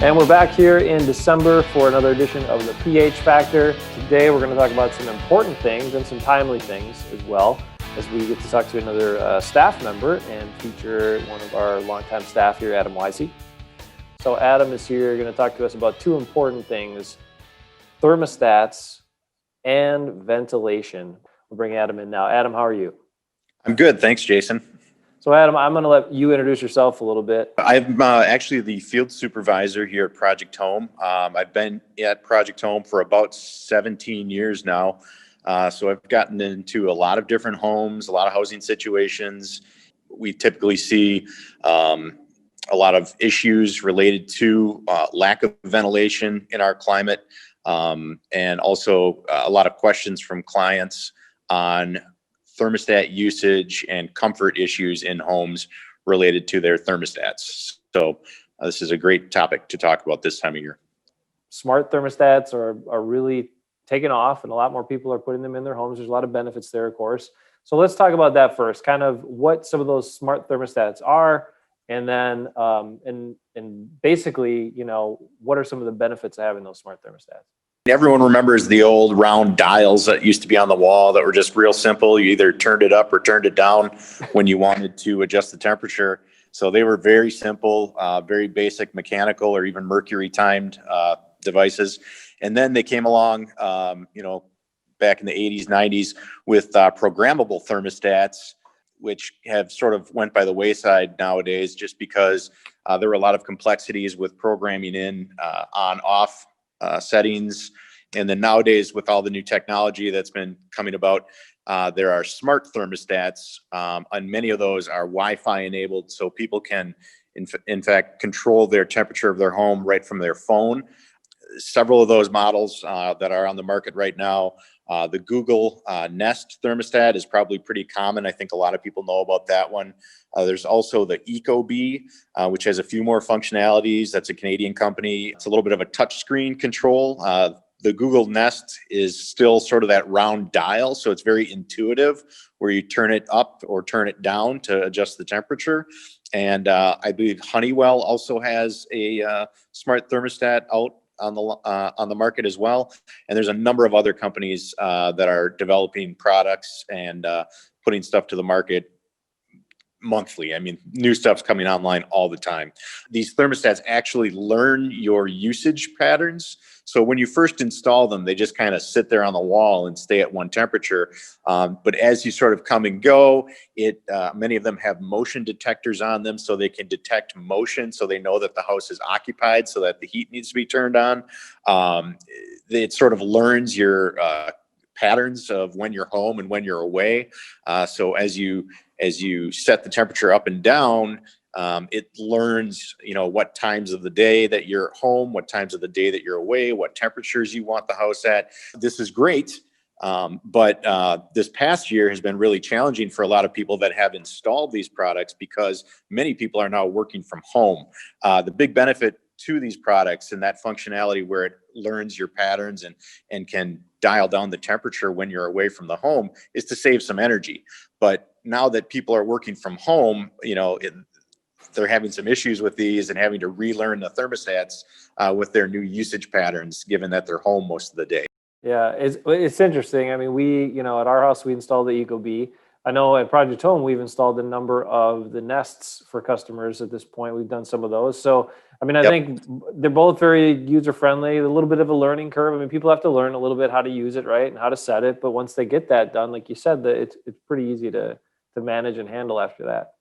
And we're back here in December for another edition of the pH Factor. Today we're going to talk about some important things and some timely things as well, as we get to talk to another staff member and feature one of our longtime staff here, Adam Wisey. So Adam is here going to talk to us about two important things: thermostats and ventilation. We'll bring Adam in now. Adam, how are you? I'm good. Thanks, Jason. So Adam, I'm going to let you introduce yourself a little bit. I'm actually the field supervisor here at Project Home. I've been at Project Home for about 17 years now. So I've gotten into a lot of different homes, a lot of housing situations. We typically see a lot of issues related to lack of ventilation in our climate, and also a lot of questions from clients on thermostat usage and comfort issues in homes related to their thermostats. So this is a great topic to talk about this time of year. Smart thermostats are really taking off, and a lot more people are putting them in their homes. There's a lot of benefits there, of course. So let's talk about that first, kind of what some of those smart thermostats are, and then and basically, what are some of the benefits of having those smart thermostats? Everyone remembers the old round dials that used to be on the wall that were just real simple. You either turned it up or turned it down when you wanted to adjust the temperature. So they were very simple, very basic mechanical or even mercury timed devices. And then they came along, back in the 80s, 90s with programmable thermostats, which have sort of went by the wayside nowadays just because there were a lot of complexities with programming in on-off settings. And then nowadays, with all the new technology that's been coming about, there are smart thermostats, and many of those are Wi-Fi enabled, so people can, in fact, control their temperature of their home right from their phone. Several of those models that are on the market right now, the Google Nest thermostat is probably pretty common. I think a lot of people know about that one. There's also the Ecobee, which has a few more functionalities. That's a Canadian company. It's a little bit of a touchscreen control. The Google Nest is still sort of that round dial, so it's very intuitive, where you turn it up or turn it down to adjust the temperature. And I believe Honeywell also has a smart thermostat out on the market as well. And there's a number of other companies that are developing products and putting stuff to the market monthly. I mean, new stuff's coming online all the time. These thermostats actually learn your usage patterns. So when you first install them, they just kind of sit there on the wall and stay at one temperature. But as you sort of come and go, many of them have motion detectors on them, so they can detect motion, so they know that the house is occupied, so that the heat needs to be turned on. It sort of learns your patterns of when you're home and when you're away. So as you set the temperature up and down, it learns, what times of the day that you're home, what times of the day that you're away, what temperatures you want the house at. This is great. But this past year has been really challenging for a lot of people that have installed these products, because many people are now working from home. The big benefit to these products and that functionality where it learns your patterns and can dial down the temperature when you're away from the home is to save some energy. But now that people are working from home, they're having some issues with these and having to relearn the thermostats with their new usage patterns, given that they're home most of the day. Yeah, it's interesting. I mean, we, at our house, we installed the Ecobee. I know at Project Home, we've installed a number of the Nests for customers at this point. We've done some of those. So, I mean, I think they're both very user-friendly, a little bit of a learning curve. I mean, people have to learn a little bit how to use it, right, and how to set it. But once they get that done, like you said, it's pretty easy to manage and handle after that.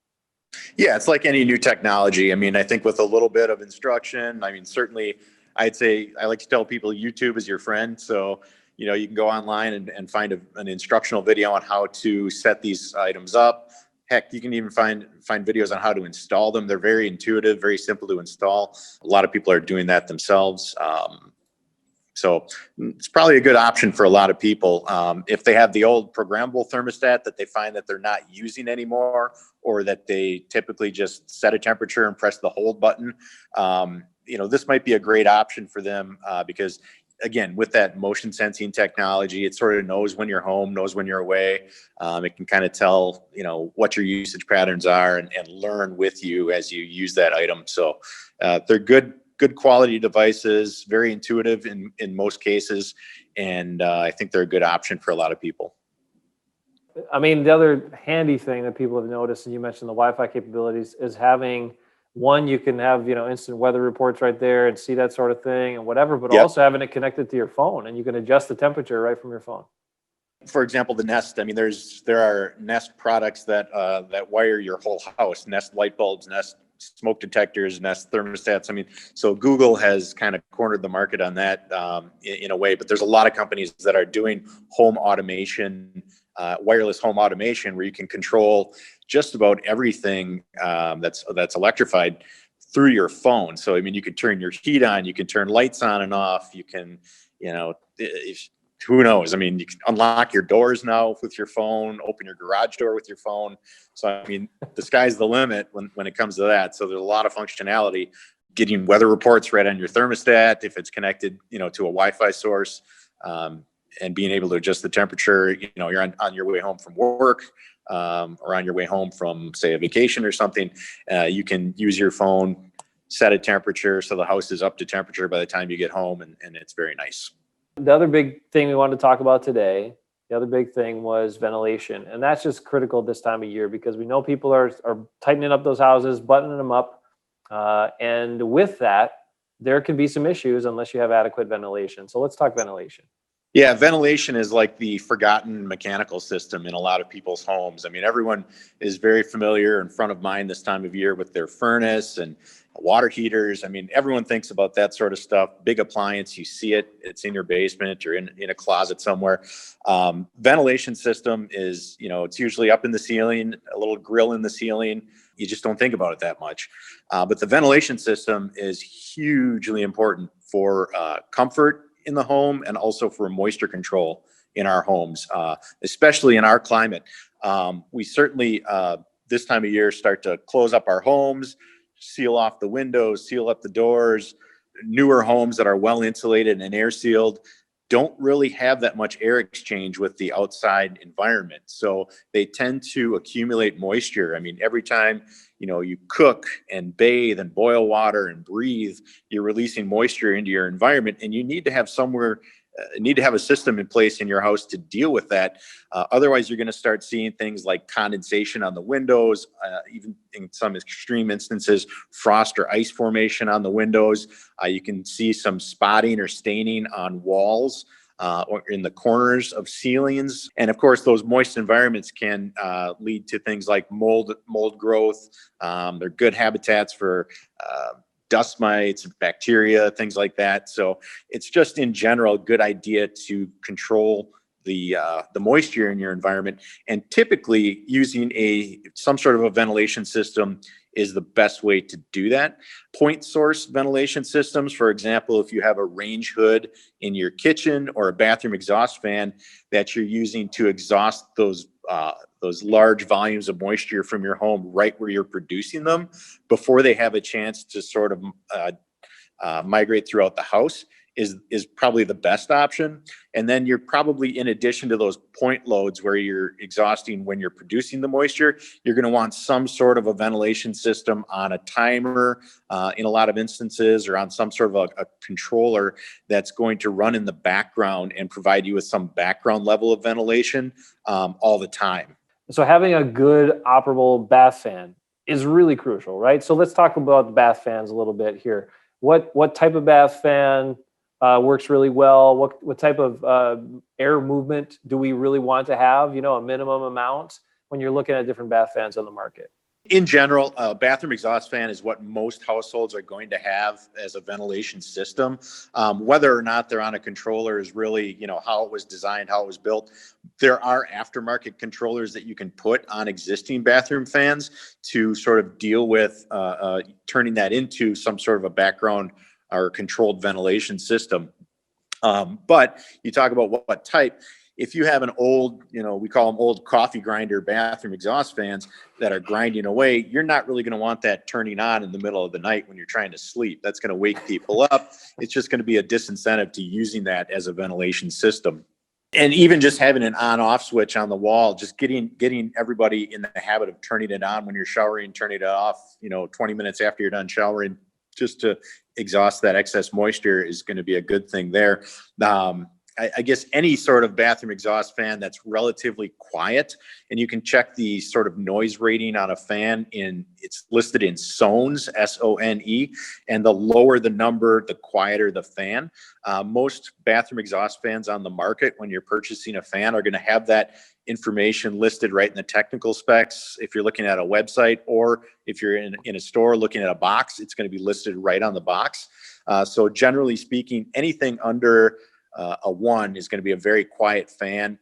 Yeah, it's like any new technology. I mean, I think with a little bit of instruction, certainly I'd say I like to tell people YouTube is your friend. So, you can go online and find an instructional video on how to set these items up. Heck, you can even find videos on how to install them. They're very intuitive, very simple to install. A lot of people are doing that themselves. So it's probably a good option for a lot of people. If they have the old programmable thermostat that they find that they're not using anymore, or that they typically just set a temperature and press the hold button, this might be a great option for them, because again, with that motion sensing technology, it sort of knows when you're home, knows when you're away. It can kind of tell, what your usage patterns are and learn with you as you use that item. So they're good good quality devices, very intuitive in most cases. And I think they're a good option for a lot of people. I mean, the other handy thing that people have noticed, and you mentioned the Wi-Fi capabilities, is having one, you can have, instant weather reports right there and see that sort of thing and whatever, but Yep. also having it connected to your phone, and you can adjust the temperature right from your phone. For example, the Nest. I mean, there are Nest products that wire your whole house. Nest light bulbs, Nest smoke detectors, Nest thermostats. I mean, so Google has kind of cornered the market on that in a way. But there's a lot of companies that are doing home automation, wireless home automation, where you can control just about everything that's electrified through your phone. So I mean, you can turn your heat on, you can turn lights on and off, you can, who knows? I mean, you can unlock your doors now with your phone, open your garage door with your phone. So, I mean, the sky's the limit when it comes to that. So there's a lot of functionality, getting weather reports right on your thermostat, if it's connected, to a Wi-Fi source, and being able to adjust the temperature. You're on your way home from work, or on your way home from, say, a vacation or something. You can use your phone, set a temperature, so the house is up to temperature by the time you get home, and it's very nice. The other big thing we wanted to talk about today, the other big thing was ventilation. And that's just critical this time of year, because we know people are tightening up those houses, buttoning them up. And with that, there can be some issues unless you have adequate ventilation. So let's talk ventilation. Yeah, ventilation is like the forgotten mechanical system in a lot of people's homes. I mean, everyone is very familiar and front of mind this time of year with their furnace and water heaters. I mean, everyone thinks about that sort of stuff. Big appliance, you see it, it's in your basement or in a closet somewhere. Ventilation system is, it's usually up in the ceiling, a little grill in the ceiling. You just don't think about it that much. But the ventilation system is hugely important for comfort in the home, and also for moisture control in our homes, especially in our climate. We certainly, this time of year, start to close up our homes, seal off the windows, seal up the doors. Newer homes that are well insulated and air sealed don't really have that much air exchange with the outside environment. So they tend to accumulate moisture. I mean, every time, you cook and bathe and boil water and breathe, you're releasing moisture into your environment, and you need to have a system in place in your house to deal with that. Otherwise, you're going to start seeing things like condensation on the windows, even in some extreme instances, frost or ice formation on the windows. You can see some spotting or staining on walls, or in the corners of ceilings. And of course, those moist environments can lead to things like mold growth. They're good habitats for dust mites, bacteria, things like that. So it's just in general a good idea to control the moisture in your environment. And typically using some sort of a ventilation system is the best way to do that. Point source ventilation systems, for example, if you have a range hood in your kitchen or a bathroom exhaust fan that you're using to exhaust those large volumes of moisture from your home right where you're producing them before they have a chance to sort of migrate throughout the house, is probably the best option. And then you're probably, in addition to those point loads where you're exhausting when you're producing the moisture, you're going to want some sort of a ventilation system on a timer, in a lot of instances, or on some sort of a controller that's going to run in the background and provide you with some background level of ventilation all the time. So having a good operable bath fan is really crucial, right? So let's talk about the bath fans a little bit here. What type of bath fan works really well? What type of air movement do we really want to have? A minimum amount when you're looking at different bath fans on the market. In general, a bathroom exhaust fan is what most households are going to have as a ventilation system. Whether or not they're on a controller is really, how it was designed, how it was built. There are aftermarket controllers that you can put on existing bathroom fans to sort of deal with turning that into some sort of a background or controlled ventilation system. But you talk about what type. If you have an old, we call them old coffee grinder bathroom exhaust fans that are grinding away, you're not really going to want that turning on in the middle of the night when you're trying to sleep. That's going to wake people up. It's just going to be a disincentive to using that as a ventilation system. And even just having an on-off switch on the wall, just getting everybody in the habit of turning it on when you're showering, turning it off, 20 minutes after you're done showering, just to exhaust that excess moisture is going to be a good thing there. I guess any sort of bathroom exhaust fan that's relatively quiet, and you can check the sort of noise rating on a fan it's listed in SONE, SONE, and the lower the number, the quieter the fan. Most bathroom exhaust fans on the market, when you're purchasing a fan, are going to have that information listed right in the technical specs. If you're looking at a website, or if you're in a store looking at a box, it's going to be listed right on the box. So generally speaking, anything under a 1 is going to be a very quiet fan.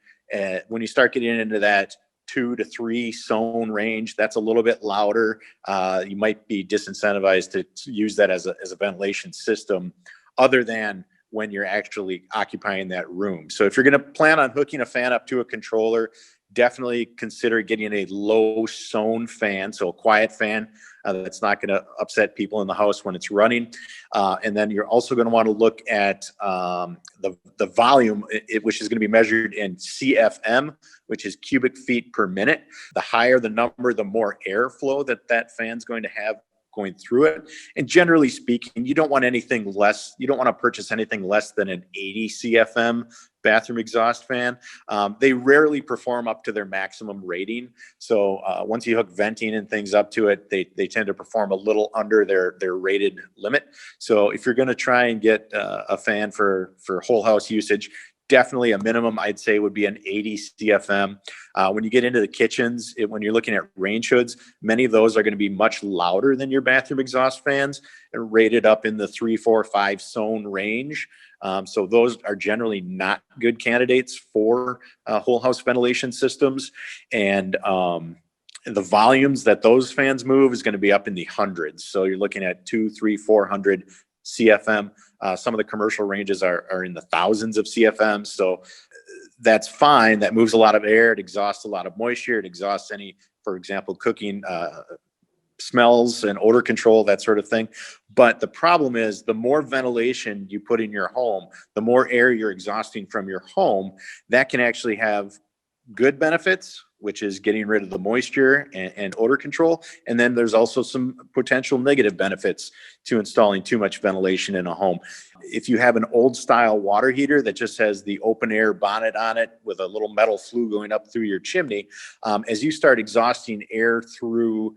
When you start getting into that 2 to 3 SONE range, that's a little bit louder. You might be disincentivized to use that as a ventilation system, other than when you're actually occupying that room. So if you're going to plan on hooking a fan up to a controller, definitely consider getting a low SONE fan, so a quiet fan that's not going to upset people in the house when it's running. And then you're also going to want to look at the volume, which is going to be measured in CFM, which is cubic feet per minute. The higher the number, the more airflow that fan's going to have going through it. And generally speaking, you don't want to purchase anything less than an 80 CFM bathroom exhaust fan. They rarely perform up to their maximum rating. So once you hook venting and things up to it, they tend to perform a little under their rated limit. So if you're going to try and get a fan for whole house usage, definitely a minimum, I'd say, would be an 80 CFM. When you get into the kitchens, when you're looking at range hoods, many of those are going to be much louder than your bathroom exhaust fans, and rated up in the 3, 4, 5 SONE range. So those are generally not good candidates for whole house ventilation systems. And the volumes that those fans move is going to be up in the hundreds. So you're looking at 2, 3, 400 CFM. Some of the commercial ranges are in the thousands of CFM. So that's fine. That moves a lot of air. It exhausts a lot of moisture. It exhausts any, for example, cooking smells and odor control, that sort of thing. But the problem is, the more ventilation you put in your home, the more air you're exhausting from your home. That can actually have good benefits, which is getting rid of the moisture and odor control. And then there's also some potential negative benefits to installing too much ventilation in a home. If you have an old style water heater that just has the open air bonnet on it with a little metal flue going up through your chimney, as you start exhausting air through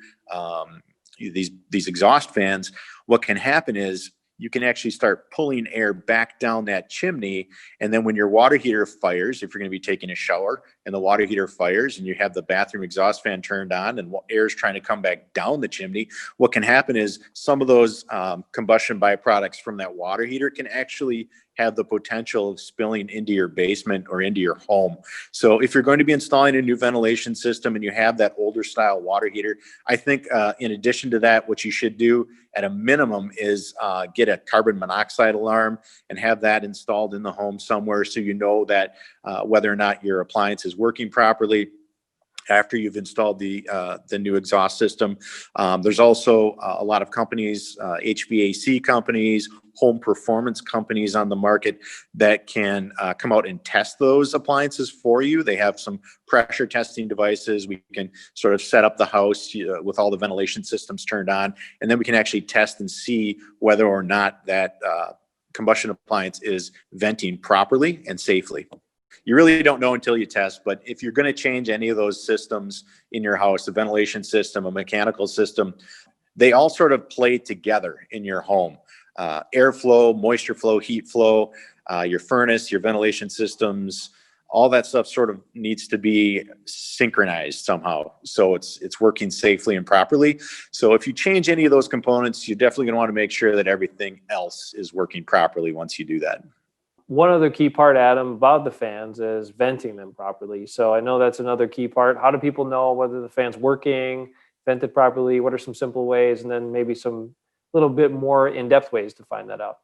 these exhaust fans, what can happen is you can actually start pulling air back down that chimney. And then when your water heater fires, if you're going to be taking a shower and the water heater fires and you have the bathroom exhaust fan turned on and air is trying to come back down the chimney, what can happen is some of those combustion byproducts from that water heater can actually have the potential of spilling into your basement or into your home. So if you're going to be installing a new ventilation system and you have that older style water heater, I think in addition to that, what you should do at a minimum is get a carbon monoxide alarm and have that installed in the home somewhere, so you know that whether or not your appliance is working properly after you've installed the new exhaust system. There's also a lot of companies, HVAC companies, home performance companies on the market that can come out and test those appliances for you. They have some pressure testing devices. We can sort of set up the house with all the ventilation systems turned on, and then we can actually test and see whether or not that combustion appliance is venting properly and safely. You really don't know until you test, but if you're going to change any of those systems in your house, a ventilation system, a mechanical system, they all sort of play together in your home. Airflow, moisture flow, heat flow, your furnace, your ventilation systems, all that stuff sort of needs to be synchronized somehow, so it's working safely and properly. So if you change any of those components, you're definitely going to want to make sure that everything else is working properly once you do that. One other key part, Adam, about the fans is venting them properly. So I know that's another key part. How do people know whether the fan's working, vented properly? What are some simple ways? And then maybe some little bit more in-depth ways to find that out.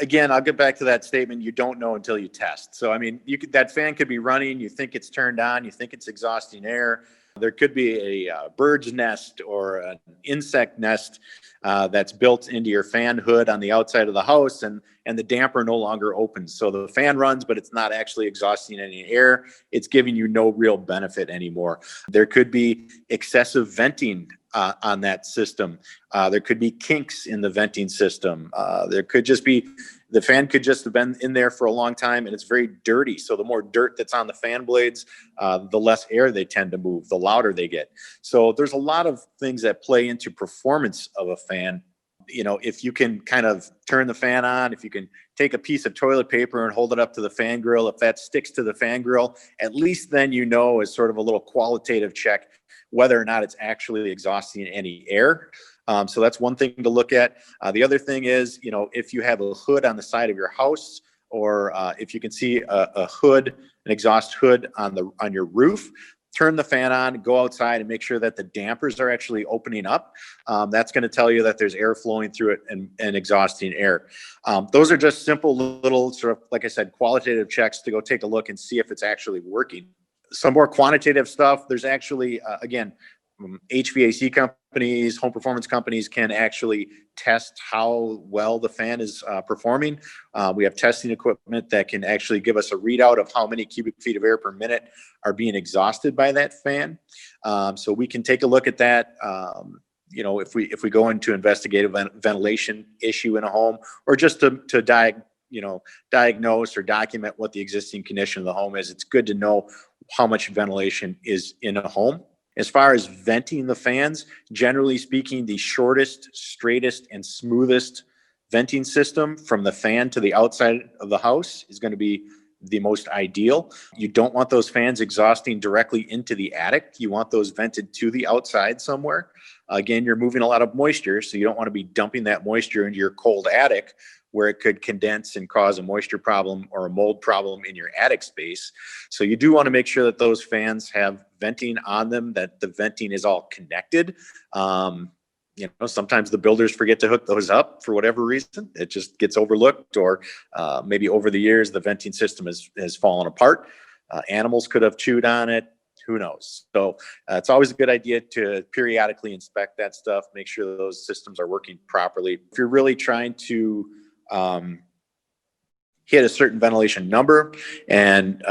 Again, I'll get back to that statement. You don't know until you test. So, I mean, that fan could be running. You think it's turned on. You think it's exhausting air. There could be a bird's nest or an insect nest that's built into your fan hood on the outside of the house, and the damper no longer opens. So the fan runs, but it's not actually exhausting any air. It's giving you no real benefit anymore. There could be excessive venting on that system. There could be kinks in the venting system. There could just be, the fan could just have been in there for a long time and it's very dirty. So the more dirt that's on the fan blades, the less air they tend to move, the louder they get. So there's a lot of things that play into performance of a fan. You know, if you can kind of turn the fan on, if you can take a piece of toilet paper and hold it up to the fan grill, if that sticks to the fan grill, at least then you know, as sort of a little qualitative check, whether or not it's actually exhausting any air. So that's one thing to look at. The other thing is, you know, if you have a hood on the side of your house, or if you can see a hood, an exhaust hood on your roof, turn the fan on, go outside and make sure that the dampers are actually opening up. That's going to tell you that there's air flowing through it and exhausting air. Those are just simple little sort of, like I said, qualitative checks to go take a look and see if it's actually working. Some more quantitative stuff, there's actually, again, HVAC companies, home performance companies can actually test how well the fan is performing. We have testing equipment that can actually give us a readout of how many cubic feet of air per minute are being exhausted by that fan. So we can take a look at that. You know, if we go into investigate a ventilation issue in a home, or just to diagnose or document what the existing condition of the home is, it's good to know how much ventilation is in a home. As far as venting the fans, generally speaking, the shortest, straightest, and smoothest venting system from the fan to the outside of the house is going to be the most ideal. You don't want those fans exhausting directly into the attic. You want those vented to the outside somewhere. Again, you're moving a lot of moisture, so you don't want to be dumping that moisture into your cold attic, where it could condense and cause a moisture problem or a mold problem in your attic space. So you do want to make sure that those fans have venting on them, that the venting is all connected. You know, sometimes the builders forget to hook those up for whatever reason. It just gets overlooked, or maybe over the years, the venting system has fallen apart. Animals could have chewed on it. Who knows? So it's always a good idea to periodically inspect that stuff, make sure those systems are working properly. If you're really trying to hit a certain ventilation number and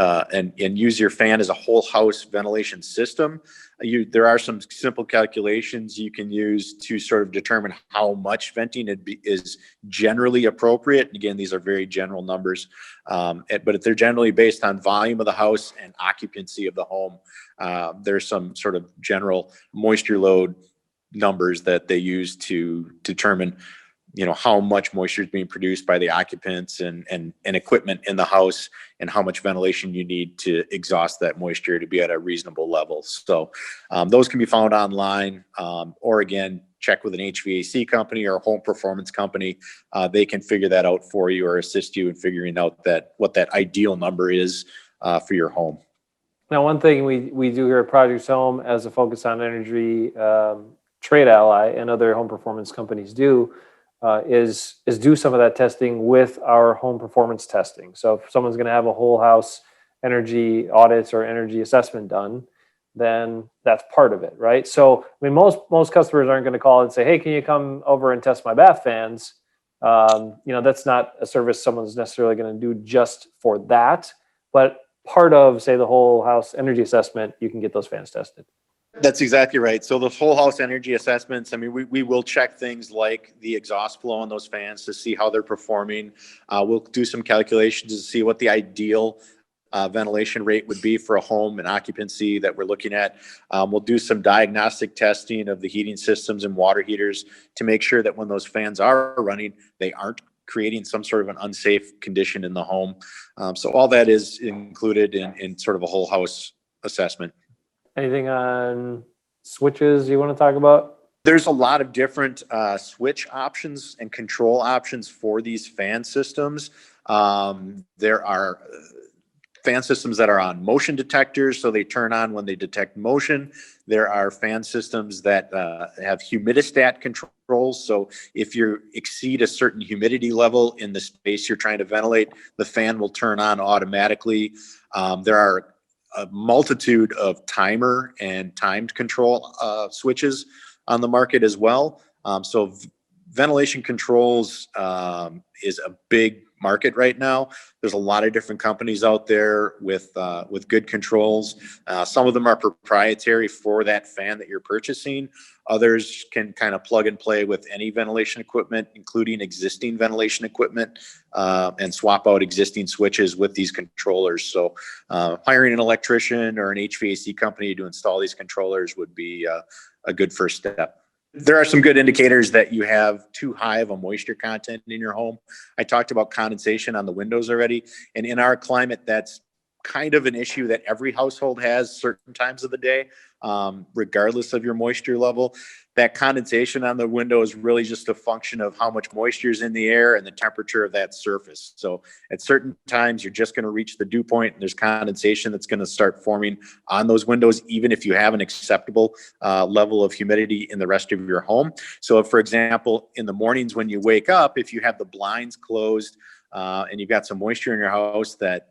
use your fan as a whole house ventilation system, there are some simple calculations you can use to sort of determine how much venting is generally appropriate. And again, these are very general numbers, but they're generally based on volume of the house and occupancy of the home. There's some sort of general moisture load numbers that they use to determine, you know, how much moisture is being produced by the occupants and equipment in the house, and how much ventilation you need to exhaust that moisture to be at a reasonable level. So those can be found online, or again, check with an HVAC company or a home performance company. They can figure that out for you or assist you in figuring out what that ideal number is for your home. Now, one thing we do here at Projects Home, as a focus on energy, Trade Ally and other home performance companies do, is do some of that testing with our home performance testing. So if someone's going to have a whole house energy audits or energy assessment done, then that's part of it, right? So I mean, most customers aren't going to call and say, "Hey, can you come over and test my bath fans?" You know, that's not a service someone's necessarily going to do just for that. But part of, say, the whole house energy assessment, you can get those fans tested. That's exactly right. So the whole house energy assessments, I mean, we will check things like the exhaust flow on those fans to see how they're performing. We'll do some calculations to see what the ideal ventilation rate would be for a home and occupancy that we're looking at. We'll do some diagnostic testing of the heating systems and water heaters to make sure that when those fans are running, they aren't creating some sort of an unsafe condition in the home. So all that is included in sort of a whole house assessment. Anything on switches you want to talk about? There's a lot of different switch options and control options for these fan systems. There are fan systems that are on motion detectors, so they turn on when they detect motion. There are fan systems that have humidistat controls. So if you exceed a certain humidity level in the space you're trying to ventilate, the fan will turn on automatically. There are a multitude of timer and timed control switches on the market as well. So ventilation controls is a big market right now. There's a lot of different companies out there with good controls. Some of them are proprietary for that fan that you're purchasing. Others can kind of plug and play with any ventilation equipment, including existing ventilation equipment, and swap out existing switches with these controllers. So hiring an electrician or an HVAC company to install these controllers would be a good first step. There are some good indicators that you have too high of a moisture content in your home. I talked about condensation on the windows already. And in our climate, that's kind of an issue that every household has certain times of the day, regardless of your moisture level. That condensation on the window is really just a function of how much moisture is in the air and the temperature of that surface. So at certain times, you're just going to reach the dew point, and there's condensation that's going to start forming on those windows, even if you have an acceptable level of humidity in the rest of your home. So if, for example, in the mornings when you wake up, if you have the blinds closed, and you've got some moisture in your house that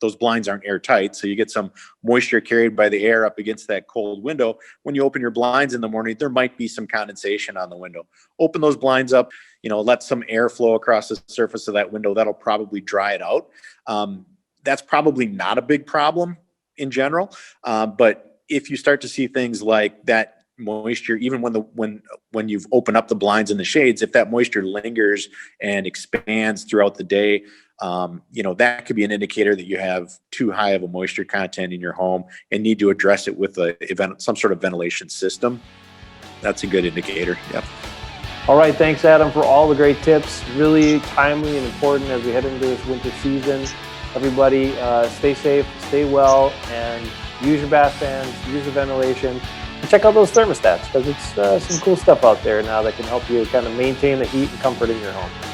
those blinds aren't airtight, so you get some moisture carried by the air up against that cold window. When you open your blinds in the morning, there might be some condensation on the window. Open those blinds up, let some air flow across the surface of that window. That'll probably dry it out. That's probably not a big problem in general, but if you start to see things like that moisture, even when you've opened up the blinds and the shades, if that moisture lingers and expands throughout the day, that could be an indicator that you have too high of a moisture content in your home and need to address it with some sort of ventilation system. That's a good indicator. Yep. All right. Thanks, Adam, for all the great tips. Really timely and important as we head into this winter season. Everybody, stay safe, stay well, and use your bath fans, use your ventilation. And check out those thermostats, because it's some cool stuff out there now that can help you kind of maintain the heat and comfort in your home.